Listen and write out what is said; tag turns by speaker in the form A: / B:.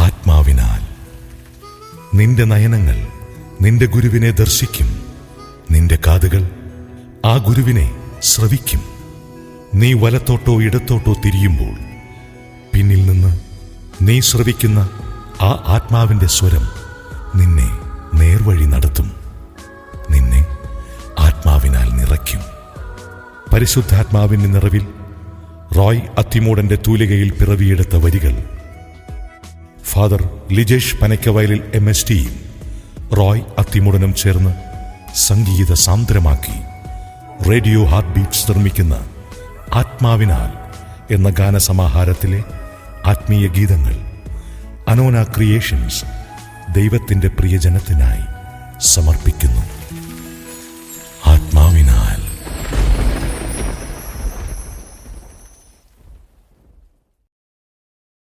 A: ആത്മാവിനാൽ നിന്റെ നയനങ്ങൾ നിന്റെ ഗുരുവിനെ ദർശിക്കും, നിന്റെ കാതുകൾ ആ ഗുരുവിനെ ശ്രവിക്കും. നീ വലത്തോട്ടോ ഇടത്തോട്ടോ തിരിയുമ്പോൾ പിന്നിൽ നിന്ന് നീ ശ്രവിക്കുന്ന ആ ആത്മാവിന്റെ സ്വരം നിന്നെ നേർവഴി നടത്തും, നിന്നെ ആത്മാവിനാൽ നിറയ്ക്കും. പരിശുദ്ധാത്മാവിന്റെ നിറവിൽ റോയ് അത്തിമൂടന്റെ തൂലികയിൽ പിറവിയെടുത്ത വരികൾ ഫാദർ ലിജേഷ് പനക്കവയലിൽ MSTയും റോയ് അത്തിമൂടനും ചേർന്ന് സംഗീത സാന്ദ്രമാക്കി റേഡിയോ ഹാർട്ട് ബീറ്റ്സ് നിർമ്മിക്കുന്ന ആത്മാവിനാൽ എന്ന ഗാനസമാഹാരത്തിലെ ആത്മീയ ഗീതങ്ങൾ അനോന ക്രിയേഷൻസ് ദൈവത്തിൻ്റെ പ്രിയജനത്തിനായി സമർപ്പിക്കുന്നു.